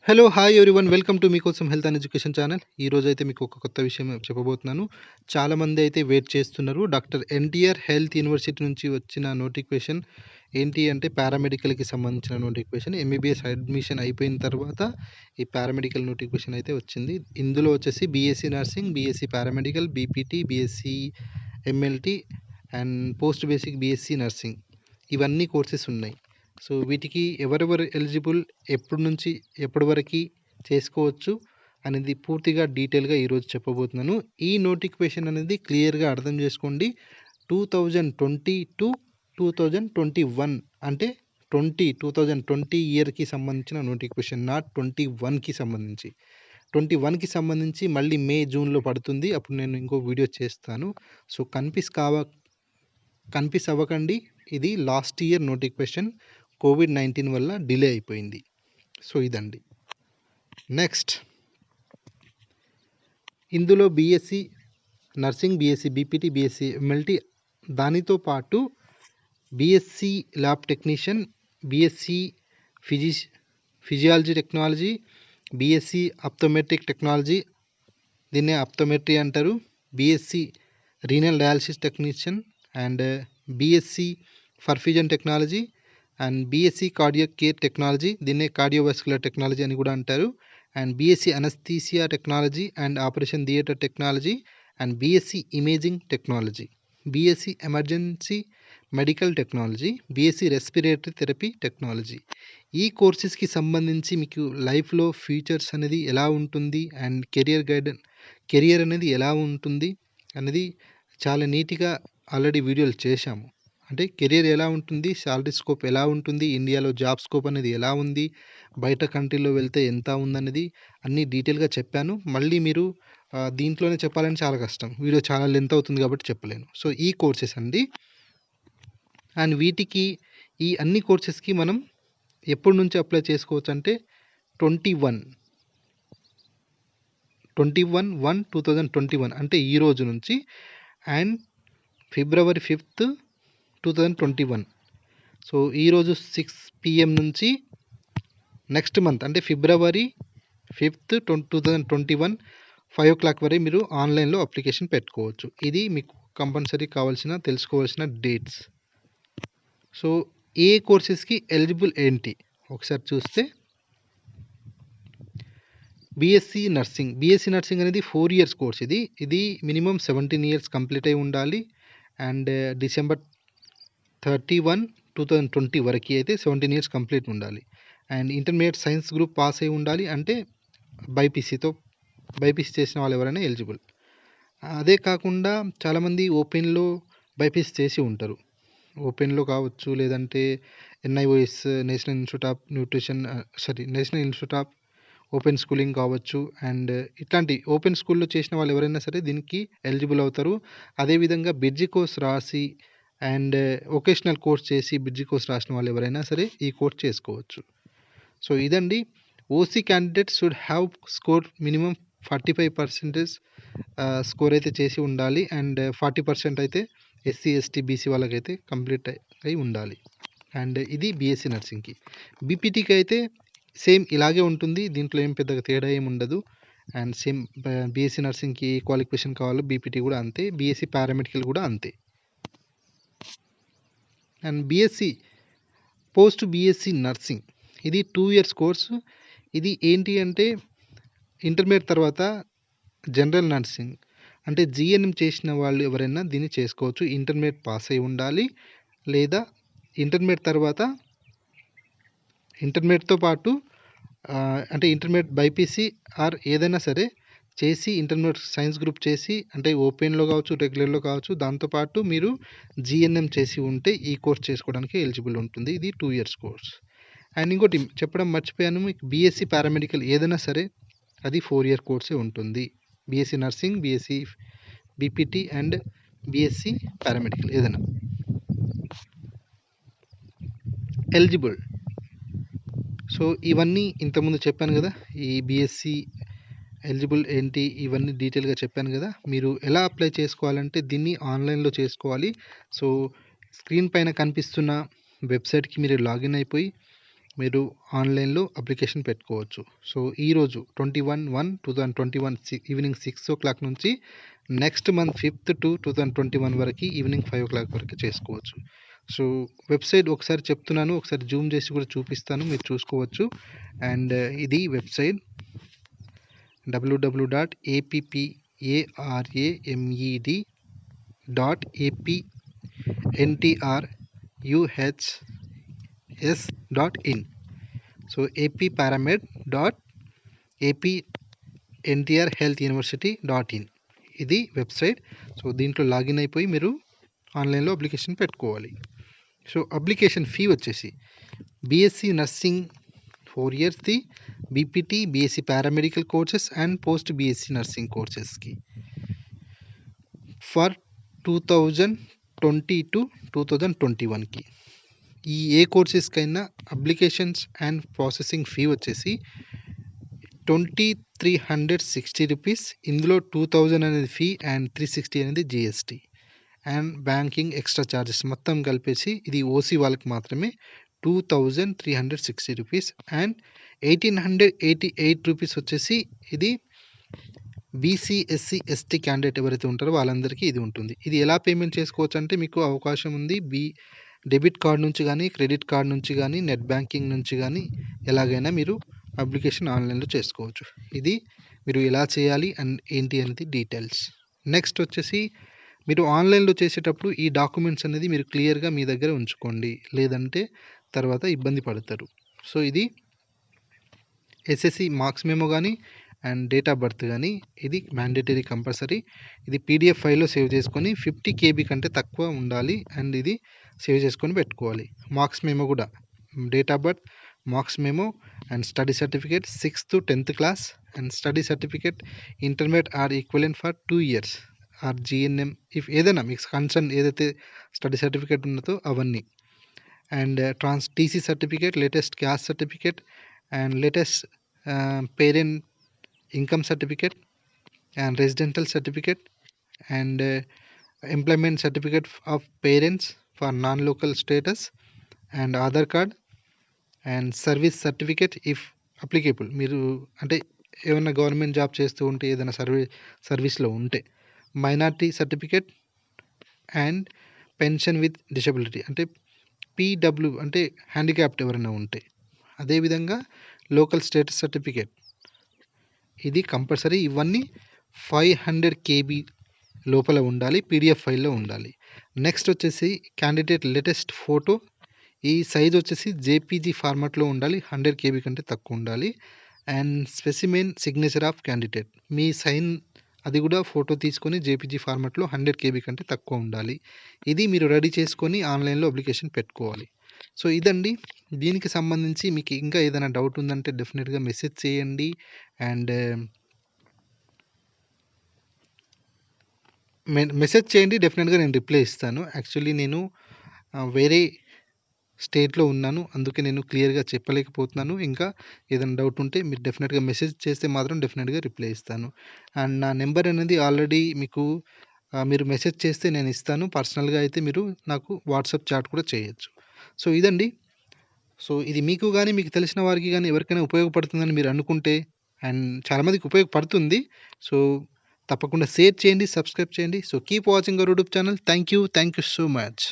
Hello! Hi everyone. Welcome to మీకోసం health and education channel. ఈరోజైతే మీకు ఒక కొత్త విషయం చెప్పబోతున్నాను. చాలామంది అయితే వెయిట్ చేస్తున్నారు. డాక్టర్ ఎన్టీఆర్ హెల్త్ యూనివర్సిటీ నుంచి వచ్చిన నోటిఫికేషన్ ఏంటి అంటే పారామెడికల్‌కి సంబంధించిన నోటిఫికేషన్. ఎంబీబీఎస్ అడ్మిషన్ అయిపోయిన తర్వాత ఈ పారామెడికల్ నోటిఫికేషన్ అయితే వచ్చింది. ఇందులో వచ్చేసి BSc nursing, BSc paramedical, BPT, BSc MLT and post basic BSc nursing ఇవన్నీ కోర్సెస్ ఉన్నాయి. సో వీటికి ఎవరెవరు ఎలిజిబుల్, ఎప్పటి నుంచి ఎప్పటి వరకు చేసుకోవచ్చు అనేది పూర్తిగా డీటెయిల్గా ఈరోజు చెప్పబోతున్నాను. ఈ నోటిఫికేషన్ అనేది క్లియర్గా అర్థం చేసుకోండి. 2020-2021 అంటే 2020 ఇయర్కి సంబంధించిన నోటిఫికేషన్, నాట్ 21కి సంబంధించి. 21కి సంబంధించి మళ్ళీ మే జూన్లో పడుతుంది. అప్పుడు నేను ఇంకో వీడియో చేస్తాను. సో కన్ఫ్యూజ్ అవ్వకండి. ఇది లాస్ట్ ఇయర్ నోటిఫికేషన్, కోవిడ్-19 వల్ల డిలే అయిపోయింది. సో ఇదండి. నెక్స్ట్, ఇందులో BSc nursing, BSc BPT, BSc MLT, దానితో పాటు BSc lab technician, BSc physiology technology, BSc optometric technology, దీన్నే ఆప్టోమెట్రీ అంటారు, BSc renal dialysis technician and BSc perfusion technology and BSc cardiac care technology, దీన్నే cardiovascular technology అని కూడా అంటారు, and BSc anaesthesia technology and operation theatre technology and BSc imaging technology, BSc emergency medical technology, BSc respiratory therapy technology. ఈ కోర్సెస్కి సంబంధించి మీకు లైఫ్లో futures అనేది ఎలా ఉంటుంది అండ్ కెరియర్ అనేది ఎలా ఉంటుంది అనేది చాలా నీట్గా ఆల్రెడీ వీడియోలు చేశాము. అంటే కెరియర్ ఎలా ఉంటుంది, శాలరీ స్కోప్ ఎలా ఉంటుంది, ఇండియాలో జాబ్ స్కోప్ అనేది ఎలా ఉంది, బయట కంట్రీలో వెళ్తే ఎంత ఉందనేది అన్నీ డీటెయిల్గా చెప్పాను. మళ్ళీ మీరు దీంట్లోనే చెప్పాలని చాలా కష్టం, వీడియో చాలా లెంత్ అవుతుంది కాబట్టి చెప్పలేను. సో ఈ కోర్సెస్ అండి. అండ్ వీటికి ఈ అన్ని కోర్సెస్కి మనం ఎప్పటి నుంచి అప్లై చేసుకోవచ్చు అంటే 21/1/2021 అంటే ఈ రోజు నుంచి అండ్ February 5th 2021. సో ఈరోజు 6 PM నుంచి నెక్స్ట్ మంత్ అంటే February 5th 2021 5 o'clock వరకు మీరు ఆన్లైన్లో అప్లికేషన్ పెట్టుకోవచ్చు. ఇది మీకు కంపల్సరీ తెలుసుకోవాల్సిన డేట్స్. సో ఏ కోర్సెస్కి ఎలిజిబుల్ ఏంటి ఒకసారి చూస్తే, బీఎస్సీ నర్సింగ్ అనేది 4 years కోర్స్. ఇది మినిమం 17 years కంప్లీట్ అయి ఉండాలి అండ్ December 31, 2020 వరకు అయితే 17 years కంప్లీట్ ఉండాలి and intermediate science group pass అయి ఉండాలి. అంటే బైపీసీ చేసిన వాళ్ళు ఎవరైనా ఎలిజిబుల్. అదే కాకుండా చాలామంది ఓపెన్లో బైపీసీ చేసి ఉంటారు. ఓపెన్లో కావచ్చు, లేదంటే NIOS national institute of open schooling కావచ్చు. అండ్ ఇట్లాంటి ఓపెన్ స్కూల్లో చేసిన వాళ్ళు ఎవరైనా సరే దీనికి ఎలిజిబుల్ అవుతారు. అదేవిధంగా బ్రిడ్జి కోర్స్ రాసి అండ్ వొకేషనల్ కోర్స్ చేసి బ్రిడ్జి కోర్స్ రాసిన వాళ్ళు ఎవరైనా సరే ఈ కోర్స్ చేసుకోవచ్చు. సో ఇదండి. OC candidate should have score minimum 45% score అయితే చేసి ఉండాలి అండ్ 40% అయితే SC ST BC వాళ్ళకైతే కంప్లీట్ అయి ఉండాలి. అండ్ ఇది బీఎస్సీ నర్సింగ్కి. బీపీటీకి అయితే సేమ్ ఇలాగే ఉంటుంది, దీంట్లో ఏం పెద్దగా తేడా ఏమి ఉండదు. అండ్ సేమ్ బీఎస్సీ నర్సింగ్కి ఏ క్వాలిఫికేషన్ కావాలో బీపీటీ కూడా అంతే, బీఎస్సీ పారామెడికల్ కూడా అంతే. అండ్ పోస్ట్ బీఎస్సీ నర్సింగ్ ఇది 2 years కోర్సు. ఇది ఏంటి అంటే ఇంటర్మీడియట్ తర్వాత జనరల్ నర్సింగ్ అంటే GNM చేసిన వాళ్ళు ఎవరైనా దీన్ని చేసుకోవచ్చు. ఇంటర్మీడియట్ పాస్ అయి ఉండాలి, లేదా ఇంటర్మీడియట్తో పాటు అంటే ఇంటర్మీడియట్ బైపీసీ ఆర్ ఏదైనా సరే చేసి, ఇంటర్మీడియట్ సైన్స్ గ్రూప్ చేసి, అంటే ఓపెన్లో కావచ్చు, రెగ్యులర్లో కావచ్చు, దాంతోపాటు మీరు GNM చేసి ఉంటే ఈ కోర్స్ చేసుకోవడానికి ఎలిజిబుల్ ఉంటుంది. ఇది 2 years కోర్స్. అండ్ ఇంకోటి చెప్పడం మర్చిపోయాను, మీకు బీఎస్సీ పారామెడికల్ ఏదైనా సరే అది 4 year కోర్సే ఉంటుంది. BSc nursing, BSc BPT and BSc paramedical ఏదైనా ఎలిజిబుల్. సో ఇవన్నీ ఇంతకుముందు చెప్పాను కదా, ఈ బీఎస్సీ ఎలిజిబుల్ ఏంటి ఇవన్నీ డీటెయిల్గా చెప్పాను కదా. మీరు ఎలా అప్లై చేసుకోవాలంటే దీన్ని ఆన్లైన్లో చేసుకోవాలి. సో స్క్రీన్ పైన కనిపిస్తున్న వెబ్సైట్కి మీరు లాగిన్ అయిపోయి మీరు ఆన్లైన్లో అప్లికేషన్ పెట్టుకోవచ్చు. సో ఈరోజు 21/1/2021 ఈవినింగ్ 6 నుంచి నెక్స్ట్ మంత్ 5th to 2021 వరకు ఈవినింగ్ 5 వరకు చేసుకోవచ్చు. సో వెబ్సైట్ ఒకసారి చెప్తున్నాను, ఒకసారి జూమ్ చేసి కూడా చూపిస్తాను, మీరు చూసుకోవచ్చు. అండ్ ఇది వెబ్సైట్ www.apparamed.apntruhs.in. సో apparamed.apntrhealthuniversity.in ఇది వెబ్సైట్. సో దీంట్లో లాగిన్ అయిపోయి మీరు ఆన్లైన్లో అప్లికేషన్ పెట్టుకోవాలి. సో అప్లికేషన్ ఫీ వచ్చేసి బీఎస్సీ నర్సింగ్ 4 yearsది, BPT, BSc paramedical courses and post BSc nursing కోర్సెస్కి ఫర్ 2020 to 2021కి. ఈ ఏ కోర్సెస్కైనా అప్లికేషన్స్ అండ్ ప్రాసెసింగ్ ఫీ వచ్చేసి 2360 రూపీస్. ఇందులో 2000 అనేది ఫీ అండ్ 360 అనేది GST and banking extra charges మొత్తం కలిపేసి ఇది ఓసీ వాళ్ళకి మాత్రమే 2360 రూపీస్. అండ్ 1888 రూపీస్ వచ్చేసి ఇది బీసీ, ఎస్సీ, ఎస్టీ క్యాండిడేట్ ఎవరైతే ఉంటారో వాళ్ళందరికీ ఇది ఉంటుంది. ఇది ఎలా పేమెంట్ చేసుకోవచ్చు అంటే మీకు అవకాశం ఉంది డెబిట్ కార్డ్ నుంచి కానీ, క్రెడిట్ కార్డ్ నుంచి కానీ, నెట్ బ్యాంకింగ్ నుంచి కానీ ఎలాగైనా మీరు అప్లికేషన్ ఆన్లైన్లో చేసుకోవచ్చు. ఇది మీరు ఎలా చేయాలి అండ్ ఏంటి అనేది డీటెయిల్స్. నెక్స్ట్ వచ్చేసి మీరు ఆన్లైన్లో చేసేటప్పుడు ఈ డాక్యుమెంట్స్ అనేది మీరు క్లియర్గా మీ దగ్గర ఉంచుకోండి, లేదంటే తర్వాత ఇబ్బంది పడతారు. సో ఇది ఎస్ఎస్సి మార్క్స్ మెమో కానీ అండ్ డేట్ ఆఫ్ బర్త్ కానీ ఇది మ్యాండేటరీ కంపల్సరీ. ఇది పీడిఎఫ్ ఫైల్లో సేవ్ చేసుకొని 50 KB కంటే తక్కువ ఉండాలి అండ్ ఇది సేవ్ చేసుకొని పెట్టుకోవాలి. మార్క్స్ మెమో కూడా date of birth, marks memo and study certificate 6th to 10th class and study certificate intermediate or equivalent for 2 years are GNM if ఏదైనా మీకు కన్సర్న్ ఏదైతే స్టడీ సర్టిఫికేట్ ఉన్నదో అవన్నీ. And TC certificate, latest caste certificate and latest parent income certificate and residential certificate and employment certificate of parents for non local status and Aadhaar card and service certificate if applicable. మీరు అంటే ఏమైనా government job చేస్తూ ఉంటే, ఏదైనా సర్వీస్లో ఉంటే, minority certificate and pension with disability అంటే PW అంటే హ్యాండిక్యాప్డ్ ఎవరైనా ఉంటే, అదేవిధంగా లోకల్ స్టేటస్ సర్టిఫికేట్ ఇది కంపల్సరీ. ఇవన్నీ 500 KB లోపల ఉండాలి, పీడిఎఫ్ ఫైల్లో ఉండాలి. నెక్స్ట్ వచ్చేసి క్యాండిడేట్ లేటెస్ట్ ఫోటో, ఈ సైజ్ వచ్చేసి జేపీజీ ఫార్మాట్లో ఉండాలి, 100 KB కంటే తక్కువ ఉండాలి. And specimen signature of candidate, మీ సైన్ అది కూడా ఫోటో తీసుకొని జేపీజీ ఫార్మాట్లో 100 KB కంటే తక్కువ ఉండాలి. ఇది మీరు రెడీ చేసుకొని ఆన్లైన్లో అప్లికేషన్ పెట్టుకోవాలి. సో ఇదండి దీనికి సంబంధించి. మీకు ఇంకా ఏదైనా డౌట్ ఉందంటే డెఫినెట్గా మెసేజ్ చేయండి అండ్ మెసేజ్ చేయండి, డెఫినెట్గా నేను రిప్లై ఇస్తాను. యాక్చువల్లీ నేను వేరే స్టేట్లో ఉన్నాను, అందుకే నేను క్లియర్గా చెప్పలేకపోతున్నాను. ఇంకా ఏదైనా డౌట్ ఉంటే మీరు డెఫినెట్గా మెసేజ్ చేస్తే మాత్రం డెఫినెట్గా రిప్లై ఇస్తాను. అండ్ నా నెంబర్ అనేది ఆల్రెడీ మీకు మీరు మెసేజ్ చేస్తే నేను ఇస్తాను. పర్సనల్గా అయితే మీరు నాకు వాట్సాప్ చాట్ కూడా చేయొచ్చు. సో ఇదండి. సో ఇది మీకు కానీ, మీకు తెలిసిన వారికి కానీ ఎవరికైనా ఉపయోగపడుతుందని మీరు అనుకుంటే, అండ్ చాలామందికి ఉపయోగపడుతుంది. సో తప్పకుండా షేర్ చేయండి, సబ్స్క్రైబ్ చేయండి. So keep watching our YouTube channel. Thank you so much.